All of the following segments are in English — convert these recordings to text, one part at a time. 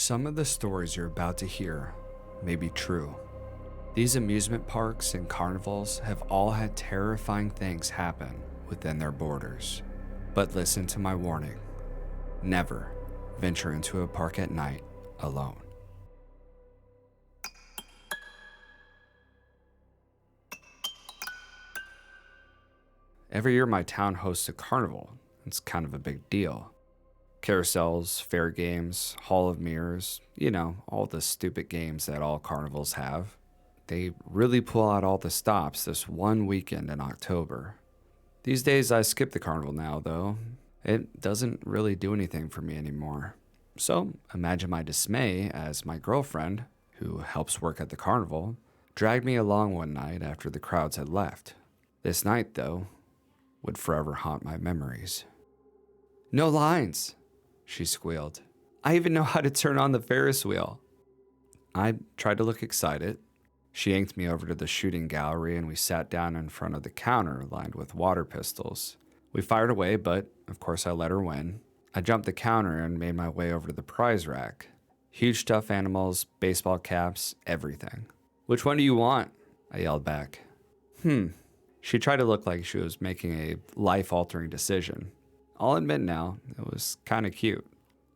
Some of the stories you're about to hear may be true. These amusement parks and carnivals have all had terrifying things happen within their borders. But listen to my warning. Never venture into a park at night alone. Every year my town hosts a carnival. It's kind of a big deal. Carousels, fair games, Hall of Mirrors, all the stupid games that all carnivals have. They really pull out all the stops this one weekend in October. These days I skip the carnival now, though. It doesn't really do anything for me anymore. So imagine my dismay as my girlfriend, who helps work at the carnival, dragged me along one night after the crowds had left. This night, though, would forever haunt my memories. "No lines," she squealed. "I even know how to turn on the Ferris wheel." I tried to look excited. She yanked me over to the shooting gallery and we sat down in front of the counter lined with water pistols. We fired away, but of course I let her win. I jumped the counter and made my way over to the prize rack. Huge stuffed animals, baseball caps, everything. "Which one do you want?" I yelled back. She tried to look like she was making a life-altering decision. I'll admit now, it was kind of cute.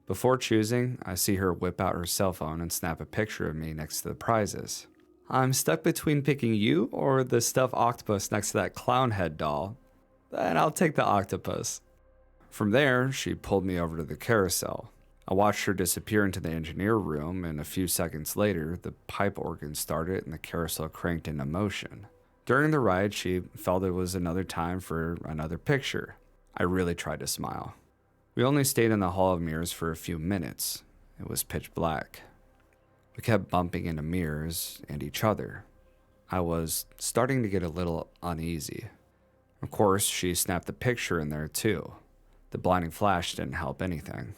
Before choosing, I see her whip out her cell phone and snap a picture of me next to the prizes. "I'm stuck between picking you or the stuffed octopus next to that clown head doll. And I'll take the octopus." From there, she pulled me over to the carousel. I watched her disappear into the engineer room, and a few seconds later, the pipe organ started and the carousel cranked into motion. During the ride, she felt it was another time for another picture. I really tried to smile. We only stayed in the Hall of Mirrors for a few minutes. It was pitch black. We kept bumping into mirrors and each other. I was starting to get a little uneasy. Of course, she snapped a picture in there too. The blinding flash didn't help anything.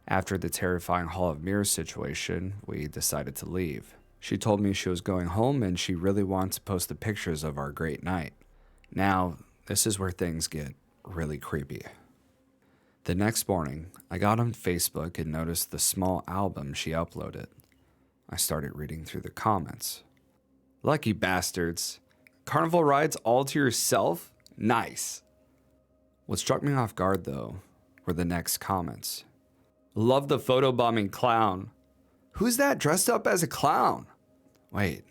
After the terrifying Hall of Mirrors situation, we decided to leave. She told me she was going home and she really wanted to post the pictures of our great night. Now, this is where things get really creepy. The next morning, I got on Facebook and noticed the small album she uploaded. I started reading through the comments. "Lucky bastards. Carnival rides all to yourself? Nice." What struck me off guard, though, were the next comments. "Love the photobombing clown. Who's that dressed up as a clown?" Wait,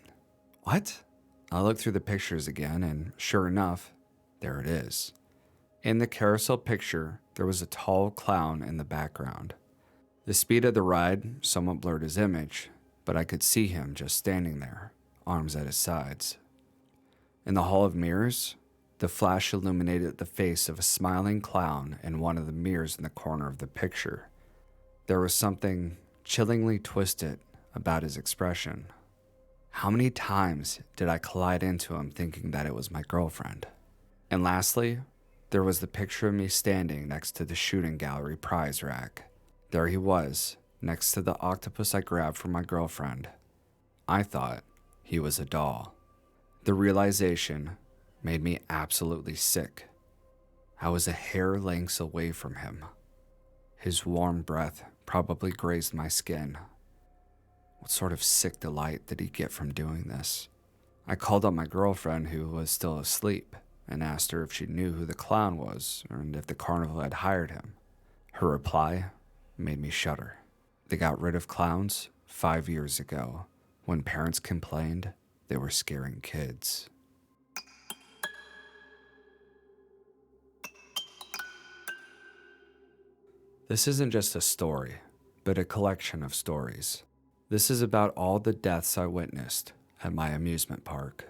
what? I looked through the pictures again, and sure enough, there it is. In the carousel picture, there was a tall clown in the background. The speed of the ride somewhat blurred his image, but I could see him just standing there, arms at his sides. In the Hall of Mirrors, the flash illuminated the face of a smiling clown in one of the mirrors in the corner of the picture. There was something chillingly twisted about his expression. How many times did I collide into him thinking that it was my girlfriend? And lastly, there was the picture of me standing next to the shooting gallery prize rack. There he was, next to the octopus I grabbed from my girlfriend. I thought he was a doll. The realization made me absolutely sick. I was a hair lengths away from him. His warm breath probably grazed my skin. What sort of sick delight did he get from doing this? I called up my girlfriend, who was still asleep, and asked her if she knew who the clown was and if the carnival had hired him. Her reply made me shudder. They got rid of clowns 5 years ago when parents complained they were scaring kids. This isn't just a story, but a collection of stories. This is about all the deaths I witnessed at my amusement park.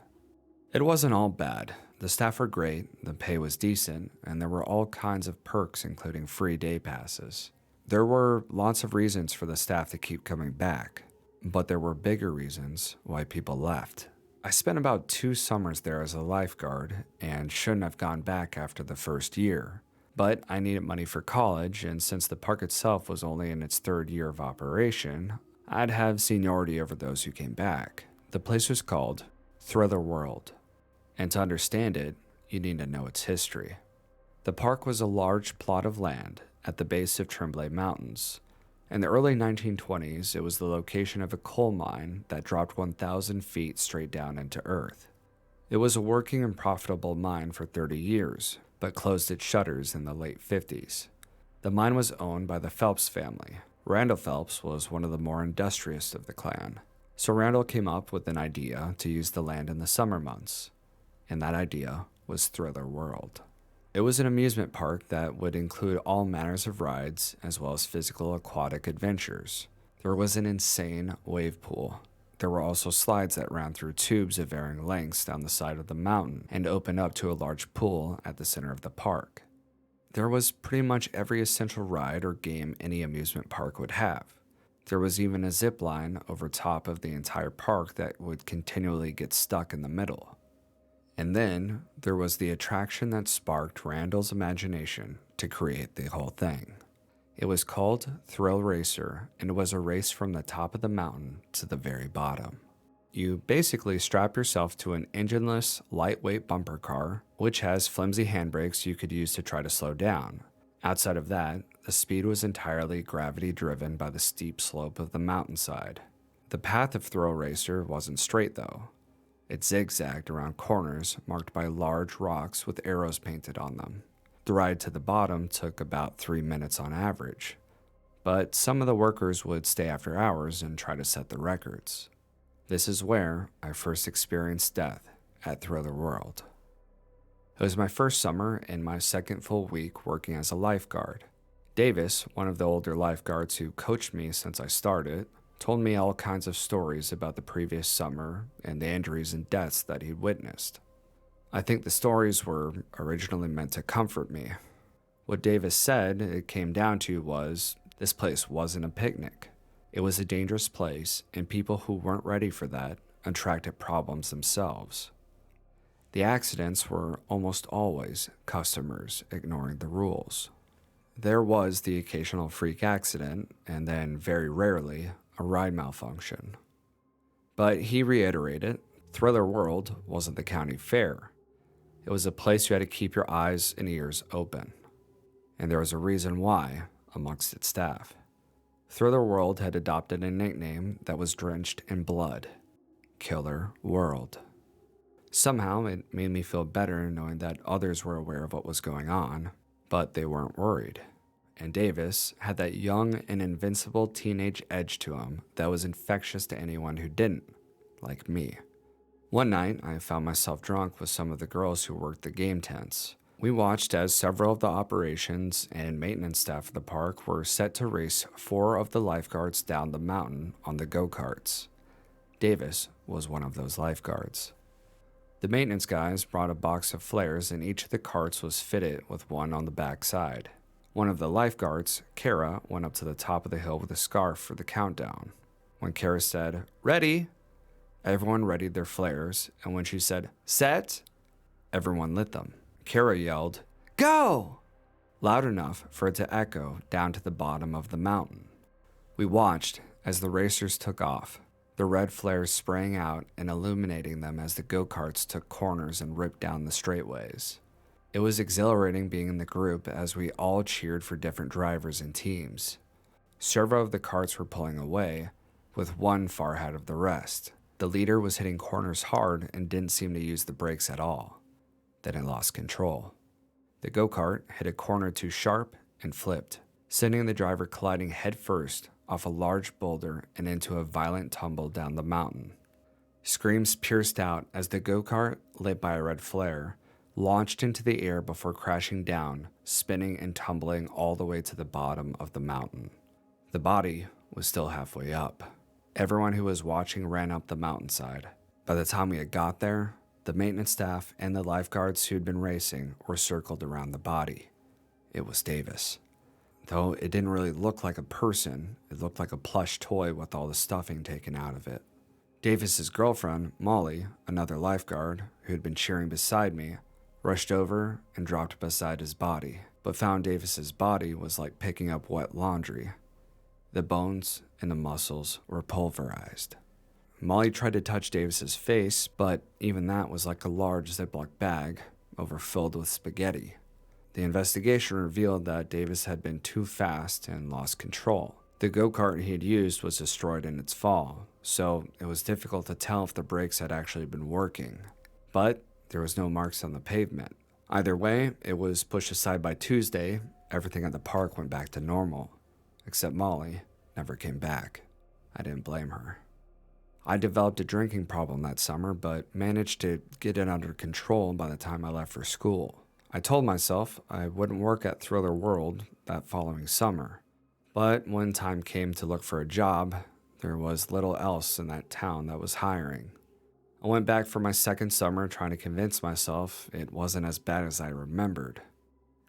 It wasn't all bad. The staff were great, the pay was decent, and there were all kinds of perks, including free day passes. There were lots of reasons for the staff to keep coming back, but there were bigger reasons why people left. I spent about 2 summers there as a lifeguard and shouldn't have gone back after the first year. But I needed money for college, and since the park itself was only in its 3rd year of operation, I'd have seniority over those who came back. The place was called Thriller World, and to understand it, you need to know its history. The park was a large plot of land at the base of Tremblay Mountains, In the early 1920s, it was the location of a coal mine that dropped 1,000 feet straight down into Earth. It was a working and profitable mine for 30 years, but closed its shutters in the late 50s. The mine was owned by the Phelps family. Randall Phelps was one of the more industrious of the clan, so Randall came up with an idea to use the land in the summer months, and that idea was Thriller World. It was an amusement park that would include all manners of rides as well as physical aquatic adventures. There was an insane wave pool. There were also slides that ran through tubes of varying lengths down the side of the mountain and opened up to a large pool at the center of the park. There was pretty much every essential ride or game any amusement park would have. There was even a zip line over top of the entire park that would continually get stuck in the middle. And then there was the attraction that sparked Randall's imagination to create the whole thing. It was called Thrill Racer, and it was a race from the top of the mountain to the very bottom. You basically strap yourself to an engineless, lightweight bumper car, which has flimsy handbrakes you could use to try to slow down. Outside of that, the speed was entirely gravity-driven by the steep slope of the mountainside. The path of Thrill Racer wasn't straight, though. It zigzagged around corners marked by large rocks with arrows painted on them. The ride to the bottom took about 3 minutes on average, but some of the workers would stay after hours and try to set the records. This is where I first experienced death at Thriller World. It was my first summer and my second full week working as a lifeguard. Davis, one of the older lifeguards who coached me since I started, told me all kinds of stories about the previous summer and the injuries and deaths that he'd witnessed. I think the stories were originally meant to comfort me. What Davis said it came down to was, this place wasn't a picnic. It was a dangerous place, and people who weren't ready for that attracted problems themselves. The accidents were almost always customers ignoring the rules. There was the occasional freak accident, and then, very rarely, a ride malfunction. But he reiterated, Thriller World wasn't the county fair. It was a place you had to keep your eyes and ears open. And there was a reason why amongst its staff. Thriller World had adopted a nickname that was drenched in blood, Killer World. Somehow it made me feel better knowing that others were aware of what was going on, but they weren't worried. And Davis had that young and invincible teenage edge to him that was infectious to anyone who didn't, like me. One night, I found myself drunk with some of the girls who worked the game tents. We watched as several of the operations and maintenance staff of the park were set to race 4 of the lifeguards down the mountain on the go-karts. Davis was one of those lifeguards. The maintenance guys brought a box of flares and each of the carts was fitted with one on the back side. One of the lifeguards, Kara, went up to the top of the hill with a scarf for the countdown. When Kara said, "Ready," everyone readied their flares, and when she said, "Set," everyone lit them. Kara yelled, "Go!" loud enough for it to echo down to the bottom of the mountain. We watched as the racers took off, the red flares spraying out and illuminating them as the go-karts took corners and ripped down the straightaways. It was exhilarating being in the group as we all cheered for different drivers and teams. Several of the carts were pulling away, with one far ahead of the rest. The leader was hitting corners hard and didn't seem to use the brakes at all. Then it lost control. The go-kart hit a corner too sharp and flipped, sending the driver colliding headfirst off a large boulder and into a violent tumble down the mountain. Screams pierced out as the go-kart, lit by a red flare, launched into the air before crashing down, spinning and tumbling all the way to the bottom of the mountain. The body was still halfway up. Everyone who was watching ran up the mountainside. By the time we had got there, the maintenance staff and the lifeguards who'd been racing were circled around the body. It was Davis. Though it didn't really look like a person, it looked like a plush toy with all the stuffing taken out of it. Davis's girlfriend, Molly, another lifeguard, who had been cheering beside me, rushed over and dropped beside his body, but found Davis's body was like picking up wet laundry. The bones and the muscles were pulverized. Molly tried to touch Davis's face, but even that was like a large Ziploc bag overfilled with spaghetti. The investigation revealed that Davis had been too fast and lost control. The go-kart he had used was destroyed in its fall, so it was difficult to tell if the brakes had actually been working. But there was no marks on the pavement. Either way, it was pushed aside by Tuesday. Everything at the park went back to normal, except Molly never came back. I didn't blame her. I developed a drinking problem that summer, but managed to get it under control by the time I left for school. I told myself I wouldn't work at Thriller World that following summer. But when time came to look for a job, there was little else in that town that was hiring. I went back for my second summer trying to convince myself it wasn't as bad as I remembered.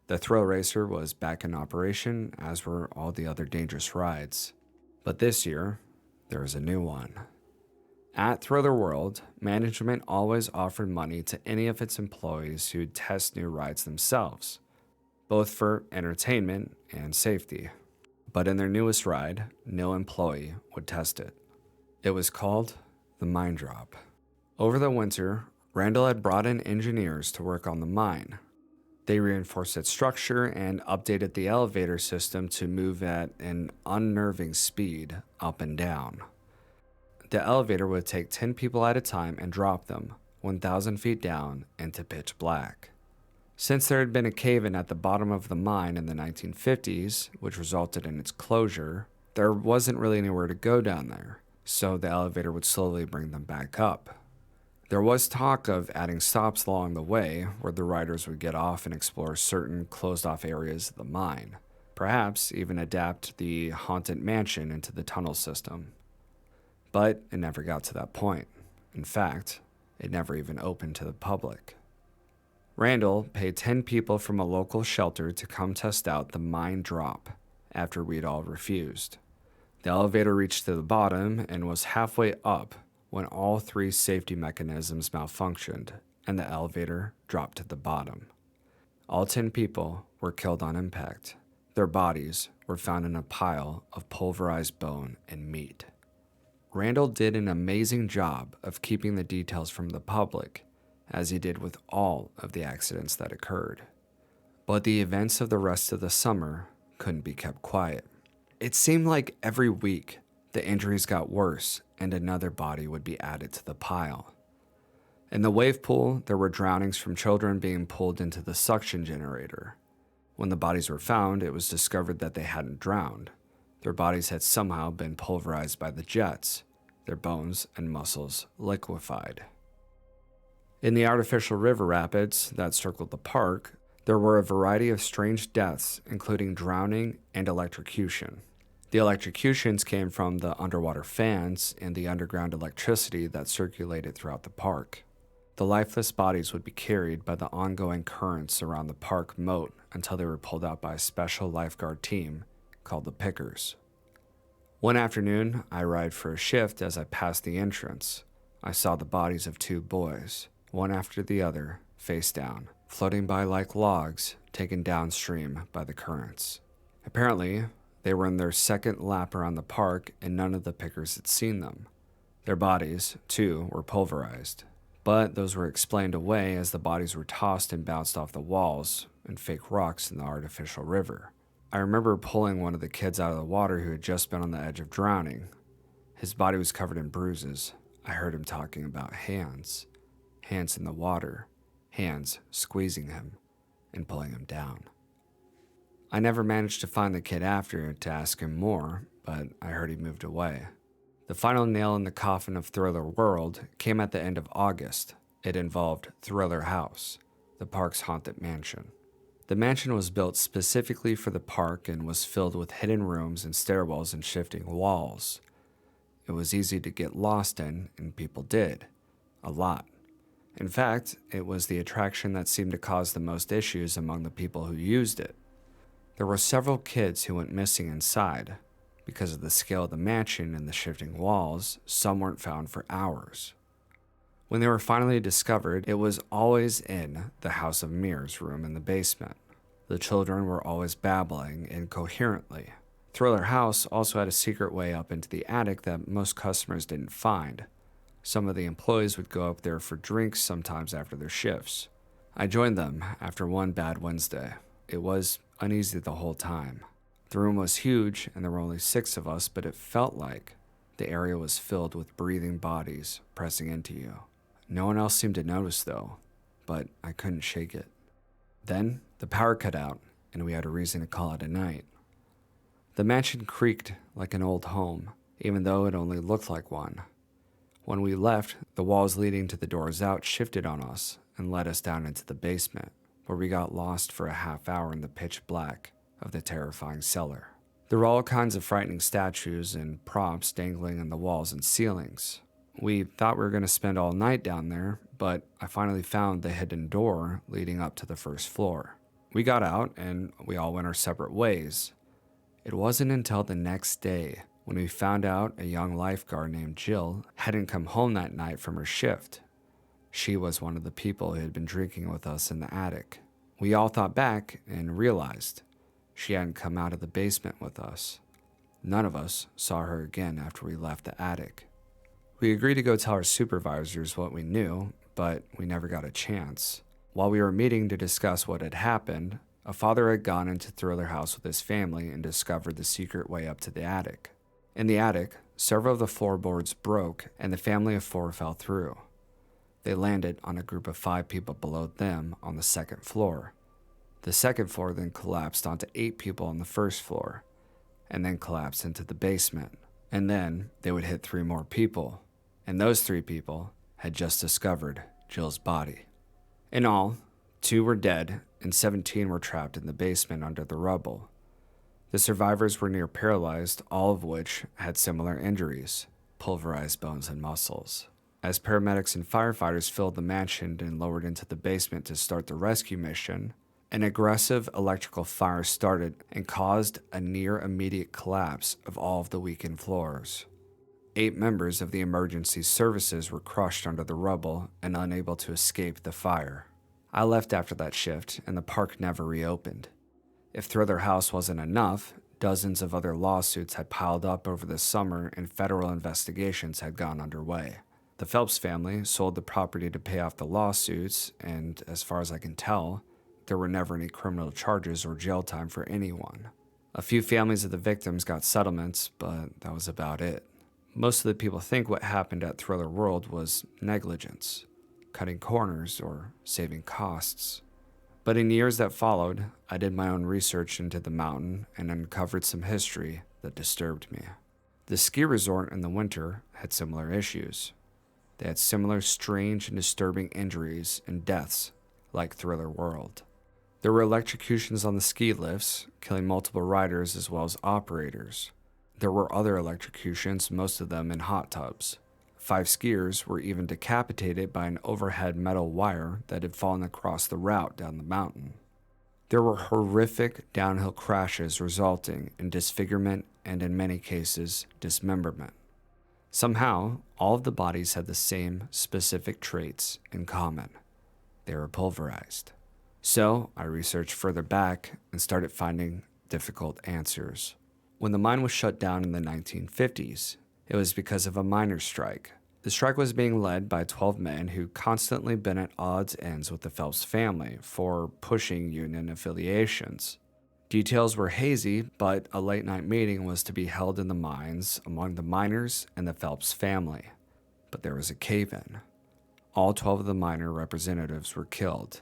The thrill racer was back in operation, as were all the other dangerous rides. But this year, there was a new one. At Thriller World, management always offered money to any of its employees who'd test new rides themselves, both for entertainment and safety. But in their newest ride, no employee would test it. It was called the Mine Drop. Over the winter, Randall had brought in engineers to work on the mine. They reinforced its structure and updated the elevator system to move at an unnerving speed up and down. The elevator would take 10 people at a time and drop them 1,000 feet down into pitch black. Since there had been a cave-in at the bottom of the mine in the 1950s, which resulted in its closure, there wasn't really anywhere to go down there, so the elevator would slowly bring them back up. There was talk of adding stops along the way where the riders would get off and explore certain closed-off areas of the mine, perhaps even adapt the haunted mansion into the tunnel system. But it never got to that point. In fact, it never even opened to the public. Randall paid 10 people from a local shelter to come test out the mine drop after we'd all refused. The elevator reached to the bottom and was halfway up when all 3 safety mechanisms malfunctioned and the elevator dropped to the bottom. All 10 people were killed on impact. Their bodies were found in a pile of pulverized bone and meat. Randall did an amazing job of keeping the details from the public, as he did with all of the accidents that occurred. But the events of the rest of the summer couldn't be kept quiet. It seemed like every week the injuries got worse and another body would be added to the pile. In the wave pool, there were drownings from children being pulled into the suction generator. When the bodies were found, it was discovered that they hadn't drowned. Their bodies had somehow been pulverized by the jets, their bones and muscles liquefied. In the artificial river rapids that circled the park, there were a variety of strange deaths, including drowning and electrocution. The electrocutions came from the underwater fans and the underground electricity that circulated throughout the park. The lifeless bodies would be carried by the ongoing currents around the park moat until they were pulled out by a special lifeguard team called the Pickers. One afternoon, I arrived for a shift. As I passed the entrance, I saw the bodies of 2 boys, one after the other, face down, floating by like logs taken downstream by the currents. Apparently, they were in their second lap around the park and none of the Pickers had seen them. Their bodies, too, were pulverized, but those were explained away as the bodies were tossed and bounced off the walls and fake rocks in the artificial river. I remember pulling one of the kids out of the water who had just been on the edge of drowning. His body was covered in bruises. I heard him talking about hands. Hands in the water. Hands squeezing him and pulling him down. I never managed to find the kid after to ask him more, but I heard he moved away. The final nail in the coffin of Thriller World came at the end of August. It involved Thriller House, the park's haunted mansion. The mansion was built specifically for the park and was filled with hidden rooms and stairwells and shifting walls. It was easy to get lost in, and people did. A lot. In fact, it was the attraction that seemed to cause the most issues among the people who used it. There were several kids who went missing inside. Because of the scale of the mansion and the shifting walls, some weren't found for hours. When they were finally discovered, it was always in the House of Mirrors room in the basement. The children were always babbling incoherently. Thriller House also had a secret way up into the attic that most customers didn't find. Some of the employees would go up there for drinks sometimes after their shifts. I joined them after one bad Wednesday. It was uneasy the whole time. The room was huge and there were only 6 of us, but it felt like the area was filled with breathing bodies pressing into you. No one else seemed to notice though, but I couldn't shake it. Then the power cut out and we had a reason to call it a night. The mansion creaked like an old home, even though it only looked like one. When we left, the walls leading to the doors out shifted on us and led us down into the basement, where we got lost for a half hour in the pitch black of the terrifying cellar. There were all kinds of frightening statues and props dangling in the walls and ceilings. We thought we were going to spend all night down there, but I finally found the hidden door leading up to the first floor. We got out and we all went our separate ways. It wasn't until the next day when we found out a young lifeguard named Jill hadn't come home that night from her shift. She was one of the people who had been drinking with us in the attic. We all thought back and realized she hadn't come out of the basement with us. None of us saw her again after we left the attic. We agreed to go tell our supervisors what we knew, but we never got a chance. While we were meeting to discuss what had happened, a father had gone into Thriller House with his family and discovered the secret way up to the attic. In the attic, several of the floorboards broke and the family of 4 fell through. They landed on a group of 5 people below them on the second floor. The second floor then collapsed onto 8 people on the first floor, and then collapsed into the basement. And then they would hit 3 more people, and those 3 people had just discovered Jill's body. In all, 2 were dead and 17 were trapped in the basement under the rubble. The survivors were near paralyzed, all of which had similar injuries, pulverized bones and muscles. As paramedics and firefighters filled the mansion and lowered into the basement to start the rescue mission, an aggressive electrical fire started and caused a near immediate collapse of all of the weakened floors. 8 members of the emergency services were crushed under the rubble and unable to escape the fire. I left after that shift and the park never reopened. If Thriller House wasn't enough, dozens of other lawsuits had piled up over the summer and federal investigations had gone underway. The Phelps family sold the property to pay off the lawsuits, and as far as I can tell, there were never any criminal charges or jail time for anyone. A few families of the victims got settlements, but that was about it. Most of the people think what happened at Thriller World was negligence, cutting corners or saving costs. But in years that followed, I did my own research into the mountain and uncovered some history that disturbed me. The ski resort in the winter had similar issues. They had similar strange and disturbing injuries and deaths like Thriller World. There were electrocutions on the ski lifts, killing multiple riders as well as operators. There were other electrocutions, most of them in hot tubs. 5 skiers were even decapitated by an overhead metal wire that had fallen across the route down the mountain. There were horrific downhill crashes resulting in disfigurement and, in many cases, dismemberment. Somehow, all of the bodies had the same specific traits in common. They were pulverized. So, I researched further back and started finding difficult answers. When the mine was shut down in the 1950s, it was because of a miners' strike. The strike was being led by 12 men who constantly been at odds ends with the Phelps family for pushing union affiliations. Details were hazy, but a late-night meeting was to be held in the mines among the miners and the Phelps family. But there was a cave-in. All 12 of the miner representatives were killed.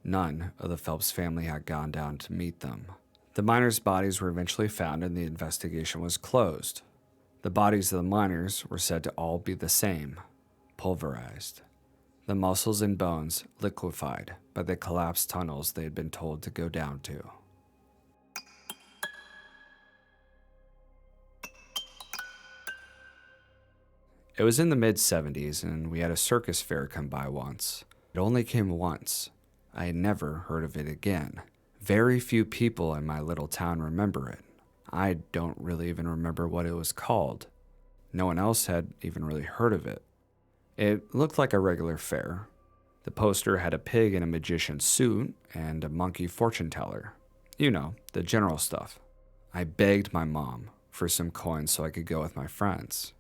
None of the Phelps family had gone down to meet them. The miners' bodies were eventually found and the investigation was closed. The bodies of the miners were said to all be the same, pulverized. The muscles and bones liquefied by the collapsed tunnels they had been told to go down to. It was in the mid-70s and we had a Circus Fair come by once. It only came once. I had never heard of it again. Very few people in my little town remember it. I don't really even remember what it was called. No one else had even really heard of it. It looked like a regular fair. The poster had a pig in a magician's suit and a monkey fortune teller. You know, the general stuff. I begged my mom for some coins so I could go with my friends.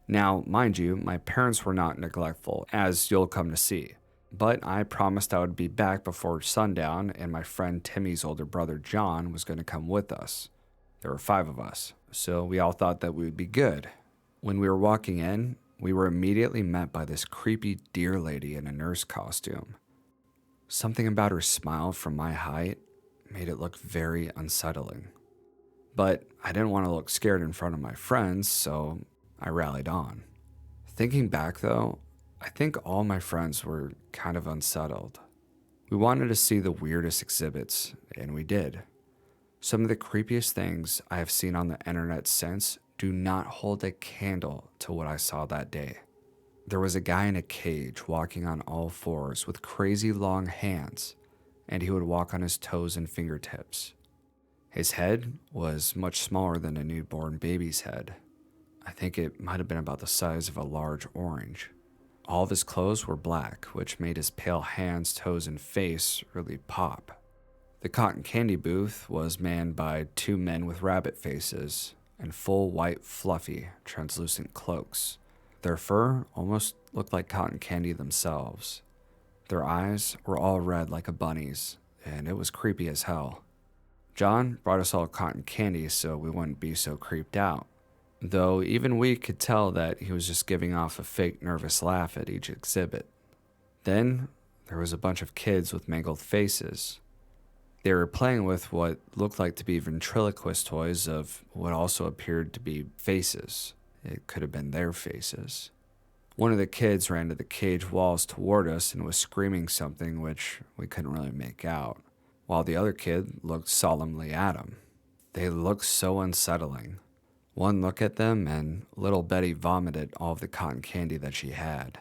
Now, mind you, my parents were not neglectful, as you'll come to see. But I promised I would be back before sundown, and my friend Timmy's older brother John was going to come with us. There were 5 of us, so we all thought that we would be good. When we were walking in, we were immediately met by this creepy deer lady in a nurse costume. Something about her smile from my height made it look very unsettling. But I didn't want to look scared in front of my friends, so I rallied on. Thinking back though, I think all my friends were kind of unsettled. We wanted to see the weirdest exhibits, and we did. Some of the creepiest things I have seen on the internet since do not hold a candle to what I saw that day. There was a guy in a cage walking on all fours with crazy long hands, and he would walk on his toes and fingertips. His head was much smaller than a newborn baby's head. I think it might have been about the size of a large orange. All of his clothes were black, which made his pale hands, toes, and face really pop. The cotton candy booth was manned by 2 men with rabbit faces and full white, fluffy, translucent cloaks. Their fur almost looked like cotton candy themselves. Their eyes were all red like a bunny's, and it was creepy as hell. John brought us all cotton candy so we wouldn't be so creeped out, though even we could tell that he was just giving off a fake nervous laugh at each exhibit. Then there was a bunch of kids with mangled faces. They were playing with what looked like to be ventriloquist toys of what also appeared to be faces. It could have been their faces. One of the kids ran to the cage walls toward us and was screaming something which we couldn't really make out, while the other kid looked solemnly at him. They looked so unsettling. One look at them and little Betty vomited all of the cotton candy that she had.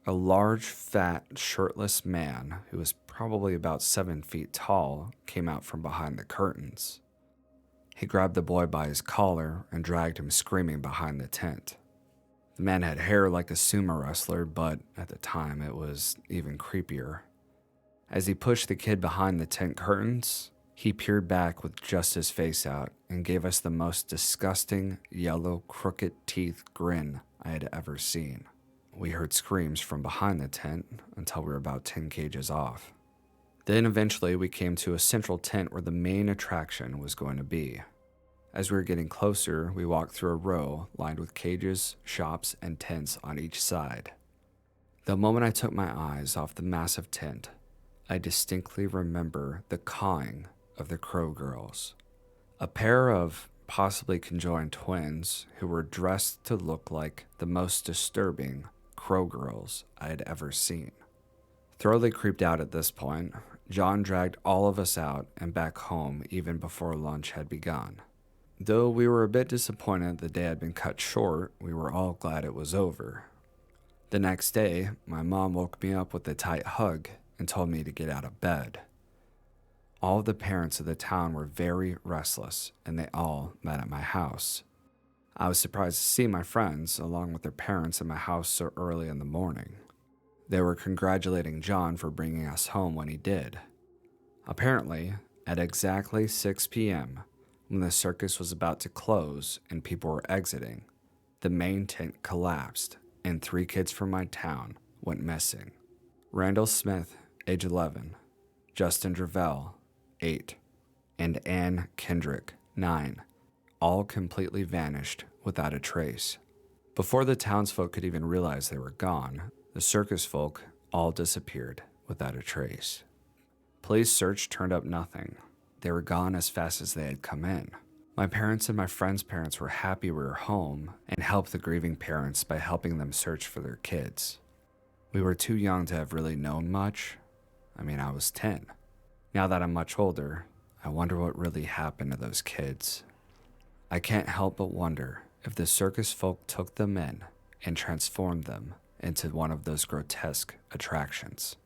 A large, fat, shirtless man who was probably about 7 feet tall came out from behind the curtains. He grabbed the boy by his collar and dragged him screaming behind the tent. The man had hair like a sumo wrestler, but at the time it was even creepier. As he pushed the kid behind the tent curtains, he peered back with just his face out and gave us the most disgusting, yellow, crooked teeth grin I had ever seen. We heard screams from behind the tent until we were about 10 cages off. Then eventually we came to a central tent where the main attraction was going to be. As we were getting closer, we walked through a row lined with cages, shops, and tents on each side. The moment I took my eyes off the massive tent, I distinctly remember the cawing of the crow girls. A pair of possibly conjoined twins who were dressed to look like the most disturbing crow girls I had ever seen. Thoroughly creeped out at this point, John dragged all of us out and back home even before lunch had begun. Though we were a bit disappointed the day had been cut short, we were all glad it was over. The next day, my mom woke me up with a tight hug and told me to get out of bed. All of the parents of the town were very restless, and they all met at my house. I was surprised to see my friends, along with their parents, at my house so early in the morning. They were congratulating John for bringing us home when he did. Apparently, at exactly 6 p.m., when the circus was about to close and people were exiting, the main tent collapsed and 3 kids from my town went missing. Randall Smith, age 11, Justin Dravell, 8, and Ann Kendrick, 9, all completely vanished without a trace. Before the townsfolk could even realize they were gone, the circus folk all disappeared without a trace. Police search turned up nothing. They were gone as fast as they had come in. My parents and my friends' parents were happy we were home and helped the grieving parents by helping them search for their kids. We were too young to have really known much. I was 10. Now that I'm much older, I wonder what really happened to those kids. I can't help but wonder if the circus folk took them in and transformed them into one of those grotesque attractions.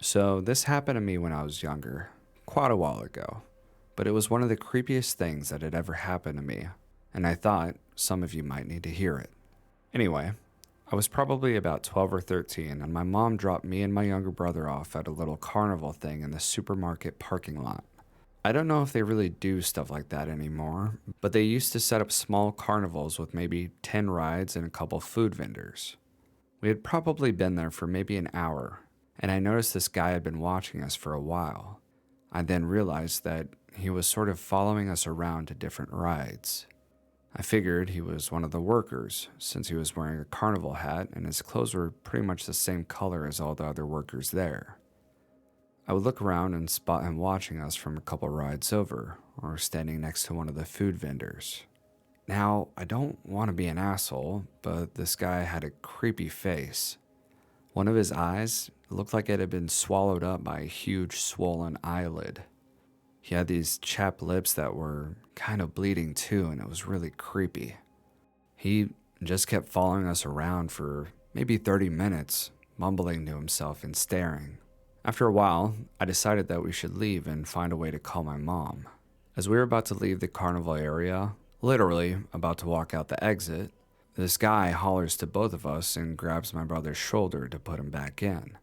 So this happened to me when I was younger, quite a while ago, but it was one of the creepiest things that had ever happened to me, and I thought some of you might need to hear it. Anyway, I was probably about 12 or 13, and my mom dropped me and my younger brother off at a little carnival thing in the supermarket parking lot. I don't know if they really do stuff like that anymore, but they used to set up small carnivals with maybe 10 rides and a couple food vendors. We had probably been there for maybe an hour, and I noticed this guy had been watching us for a while. I then realized that he was sort of following us around to different rides. I figured he was one of the workers, since he was wearing a carnival hat and his clothes were pretty much the same color as all the other workers there. I would look around and spot him watching us from a couple rides over, or standing next to one of the food vendors. Now, I don't want to be an asshole, but this guy had a creepy face. One of his eyes looked like it had been swallowed up by a huge swollen eyelid. He had these chapped lips that were kind of bleeding too, and it was really creepy. He just kept following us around for maybe 30 minutes, mumbling to himself and staring. After a while, I decided that we should leave and find a way to call my mom. As we were about to leave the carnival area, literally about to walk out the exit, this guy hollers to both of us and grabs my brother's shoulder to put him back in.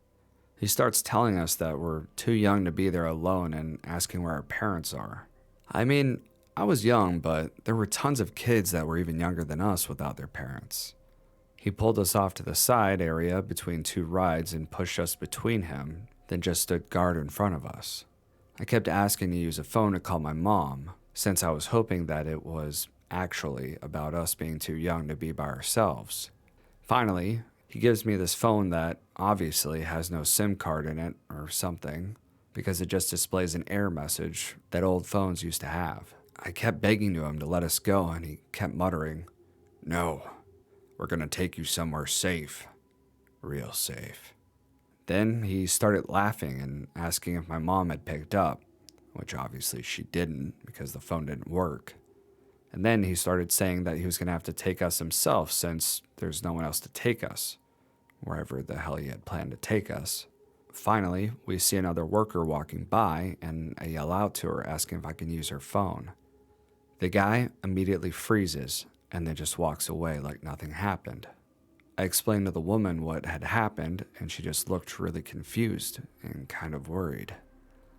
He starts telling us that we're too young to be there alone and asking where our parents are. I mean, I was young, but there were tons of kids that were even younger than us without their parents. He pulled us off to the side area between two rides and pushed us between him, then just stood guard in front of us. I kept asking to use a phone to call my mom, since I was hoping that it was actually about us being too young to be by ourselves. Finally, he gives me this phone that obviously has no SIM card in it or something, because it just displays an error message that old phones used to have. I kept begging to him to let us go, and he kept muttering, "No, we're gonna take you somewhere safe. Real safe." Then he started laughing and asking if my mom had picked up, which obviously she didn't because the phone didn't work. And then he started saying that he was going to have to take us himself since there's no one else to take us, wherever the hell he had planned to take us. Finally, we see another worker walking by, and I yell out to her asking if I can use her phone. The guy immediately freezes and then just walks away like nothing happened. I explained to the woman what had happened, and she just looked really confused and kind of worried.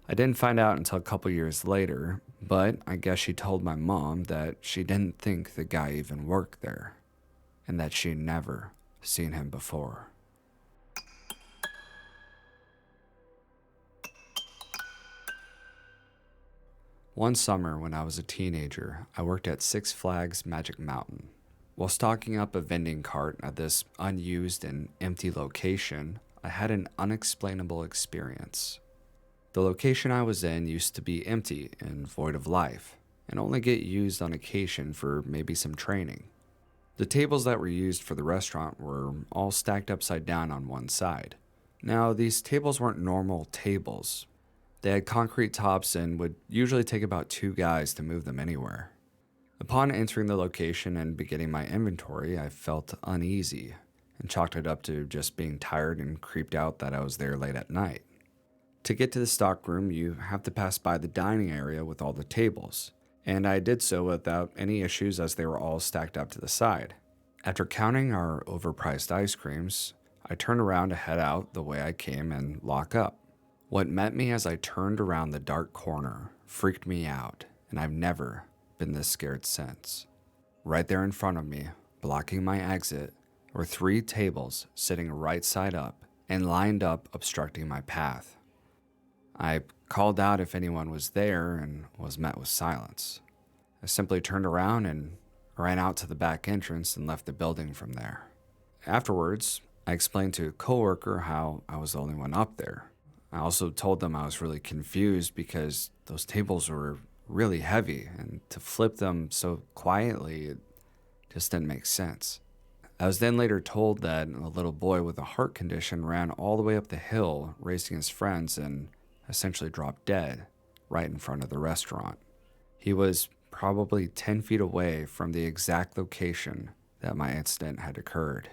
I didn't find out until a couple years later, but I guess she told my mom that she didn't think the guy even worked there, and that she'd never seen him before. One summer when I was a teenager, I worked at Six Flags Magic Mountain. While stocking up a vending cart at this unused and empty location, I had an unexplainable experience. The location I was in used to be empty and void of life, and only get used on occasion for maybe some training. The tables that were used for the restaurant were all stacked upside down on one side. Now, these tables weren't normal tables. They had concrete tops and would usually take about 2 guys to move them anywhere. Upon entering the location and beginning my inventory, I felt uneasy and chalked it up to just being tired and creeped out that I was there late at night. To get to the stockroom, you have to pass by the dining area with all the tables, and I did so without any issues as they were all stacked up to the side. After counting our overpriced ice creams, I turned around to head out the way I came and lock up. What met me as I turned around the dark corner freaked me out, and I've never been this scared since. Right there in front of me, blocking my exit, were 3 tables sitting right side up and lined up obstructing my path. I called out if anyone was there and was met with silence. I simply turned around and ran out to the back entrance and left the building from there. Afterwards, I explained to a coworker how I was the only one up there. I also told them I was really confused because those tables were really heavy, and to flip them so quietly, it just didn't make sense. I was then later told that a little boy with a heart condition ran all the way up the hill racing his friends and essentially dropped dead right in front of the restaurant. He was probably 10 feet away from the exact location that my incident had occurred.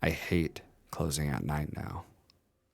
I hate closing at night now.